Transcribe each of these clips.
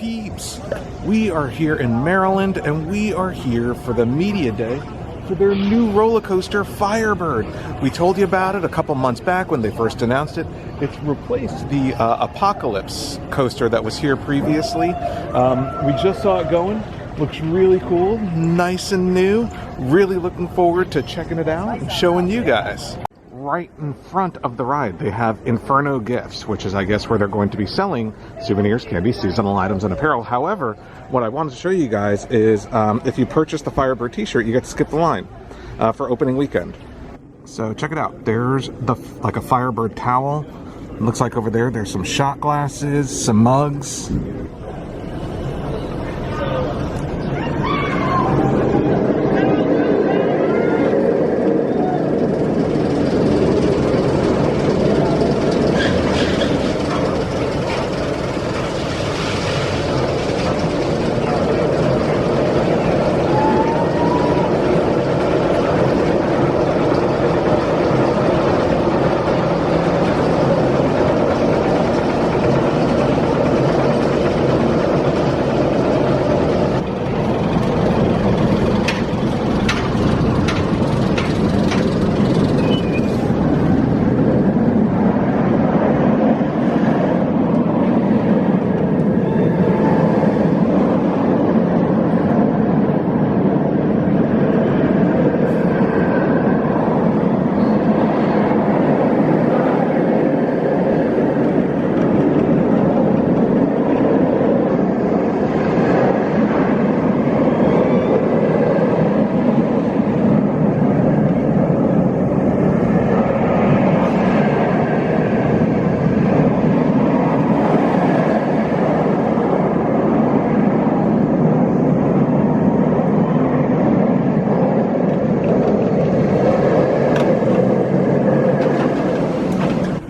peeps? We are here in Maryland, and we are here for the media day for their new roller coaster, Firebird. We told you about it a couple months back when they first announced it. It's replaced the Apocalypse coaster that was here previously. We just saw it going. Looks really cool, nice and new. Really looking forward to checking it out and showing you guys. Right in front of the ride, they have Inferno Gifts, which is, I guess, where they're going to be selling souvenirs, candy, seasonal items, and apparel. However, what I wanted to show you guys is if you purchase the Firebird t-shirt, you get to skip the line for opening weekend. So check it out. There's like a Firebird towel. It looks like over there, there's some shot glasses, some mugs.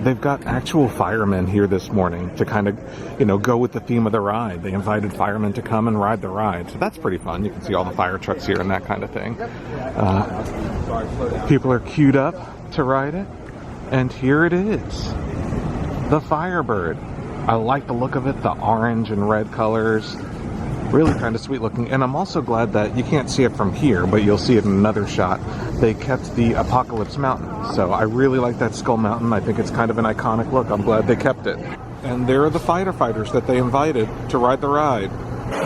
They've got actual firemen here this morning to kind of, go with the theme of the ride. They invited firemen to come and ride the ride. So that's pretty fun. You can see all the fire trucks here and that kind of thing. People are queued up to ride it. And here it is. The Firebird. I like the look of it, the orange and red colors. Really kind of sweet looking. And I'm also glad that you can't see it from here, but you'll see it in another shot. They kept the Apocalypse Mountain. So I really like that Skull Mountain. I think it's kind of an iconic look. I'm glad they kept it. And there are the firefighters that they invited to ride the ride.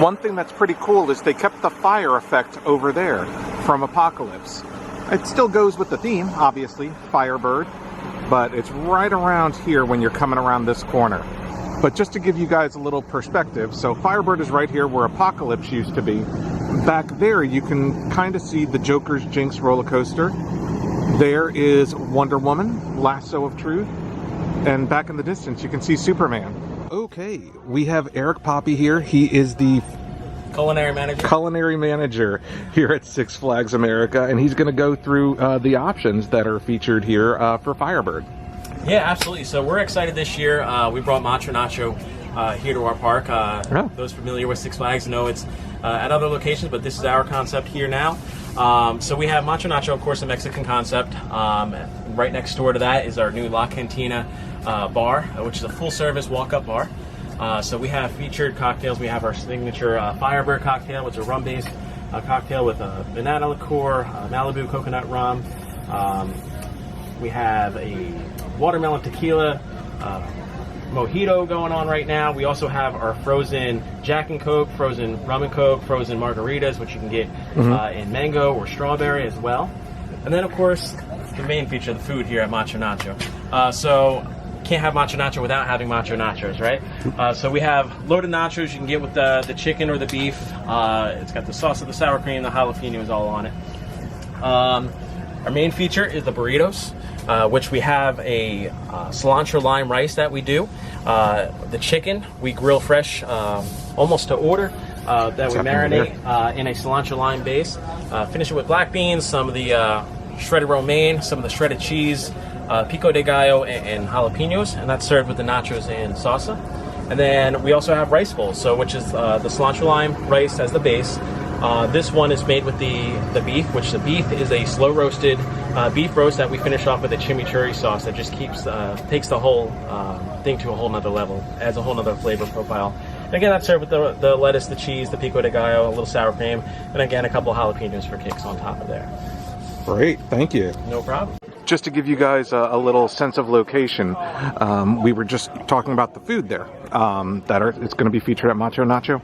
One thing that's pretty cool is they kept the fire effect over there from Apocalypse. It still goes with the theme, obviously, Firebird, but it's right around here when you're coming around this corner. But just to give you guys a little perspective, so Firebird is right here where Apocalypse used to be. Back there, you can kind of see the Joker's Jinx roller coaster. There is Wonder Woman, Lasso of Truth. And back in the distance, you can see Superman. Okay, we have Erik Poppy here. He is the culinary manager here at Six Flags America. And he's going to go through the options that are featured here for Firebird. Yeah, absolutely. So we're excited this year. We brought Macho Nacho here to our park. Those familiar with Six Flags know it's at other locations, but this is our concept here now. So we have Macho Nacho, of course, a Mexican concept. Right next door to that is our new La Cantina Bar, which is a full-service walk-up bar. So we have featured cocktails. We have our signature Firebird cocktail, which is a rum-based cocktail with a banana liqueur, Malibu coconut rum. We have a watermelon tequila mojito going on right now. We also have our frozen Jack and Coke, frozen rum and Coke, frozen margaritas, which you can get in mango or strawberry as well. And then, of course, the main feature, the food here at Macho Nacho. So can't have Macho Nacho without having Macho Nachos, right? So we have loaded nachos you can get with the chicken or the beef. It's got the sauce of the sour cream, the jalapenos all on it. Our main feature is the burritos, which we have a cilantro lime rice that we do. The chicken we grill fresh, almost to order, that we marinate in a cilantro lime base. Finish it with black beans, some of the shredded romaine, some of the shredded cheese, pico de gallo, and jalapenos, and that's served with the nachos and salsa. And then we also have rice bowls, which is the cilantro lime rice as the base. This one is made with the beef, which the beef is a slow roasted beef roast that we finish off with a chimichurri sauce that just takes the whole thing to a whole nother level, adds a whole nother flavor profile. And again, that's served with the lettuce, the cheese, the pico de gallo, a little sour cream, and again, a couple of jalapenos for kicks on top of there. Great, thank you. No problem. Just to give you guys a little sense of location, we were just talking about the food there. It's going to be featured at Macho Nacho.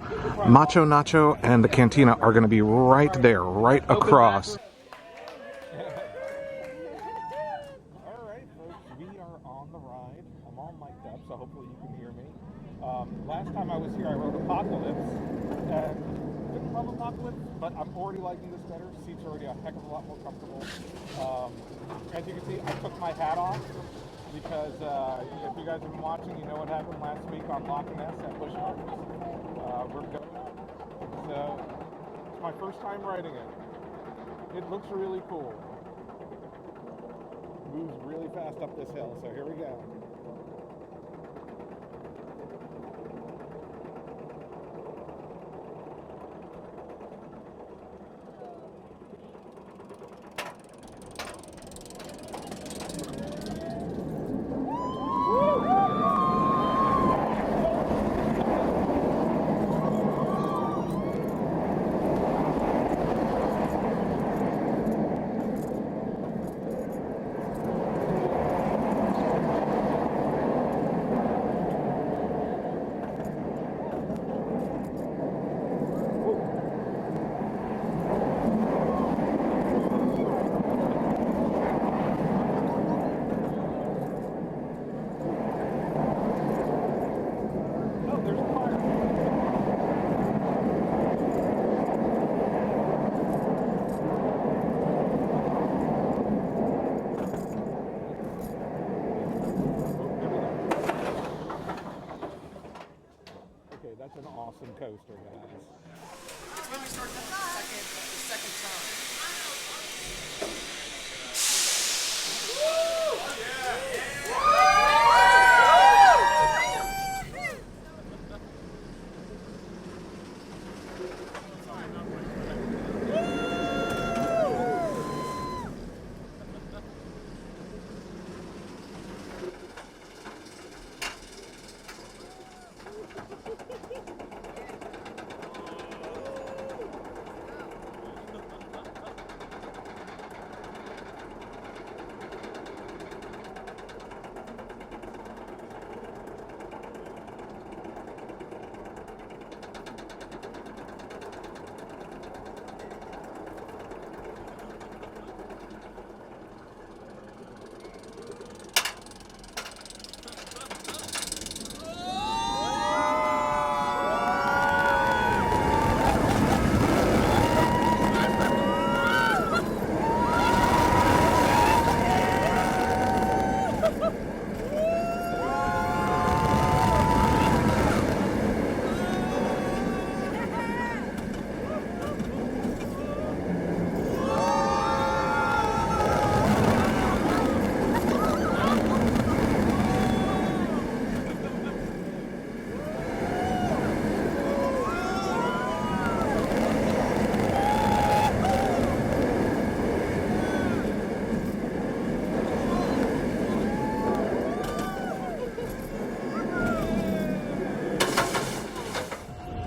Macho Nacho and the Cantina are going to be right there, right across. Alright folks, we are on the ride. I'm all mic'd up, so hopefully you can hear me. Last time I was here I rode Apocalypse, and didn't love Apocalypse, but I'm already liking this better. Seats are already a heck of a lot more comfortable. As you can see, I took my hat off because if you guys have been watching, you know what happened last week on Loch Ness at Busch Gardens. We're going. So it's my first time riding it. It looks really cool. Moves really fast up this hill, so here we go. That's an awesome coaster, guys. It's when we start the second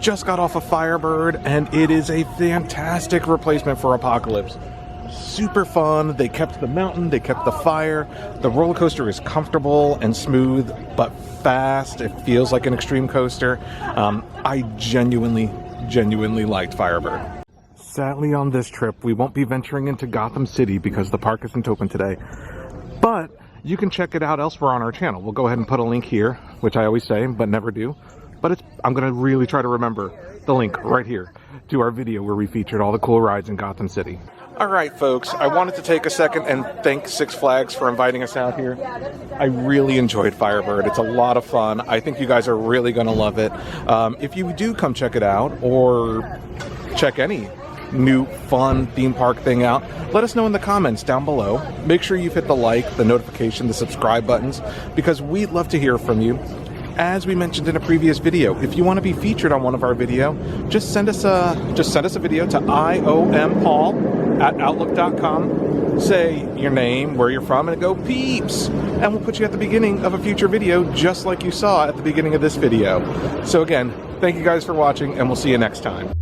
Just got off of Firebird, and it is a fantastic replacement for Apocalypse. Super fun. They kept the mountain, they kept the fire. The roller coaster is comfortable and smooth, but fast. It feels like an extreme coaster. I genuinely liked Firebird. Sadly, on this trip, we won't be venturing into Gotham City because the park isn't open today. But you can check it out elsewhere on our channel. We'll go ahead and put a link here, which I always say, but never do. But I'm going to really try to remember the link right here to our video where we featured all the cool rides in Gotham City. All right, folks, I wanted to take a second and thank Six Flags for inviting us out here. I really enjoyed Firebird. It's a lot of fun. I think you guys are really going to love it. If you do come check it out, or check any new fun theme park thing out, let us know in the comments down below. Make sure you've hit the like, the notification, the subscribe buttons, because we'd love to hear from you. As we mentioned in a previous video, if you want to be featured on one of our videos, just send us a video to iomppaul@outlook.com. Say your name, where you're from, and go peeps, and we'll put you at the beginning of a future video, just like you saw at the beginning of this video. So again, Thank you guys for watching, and we'll see you next time.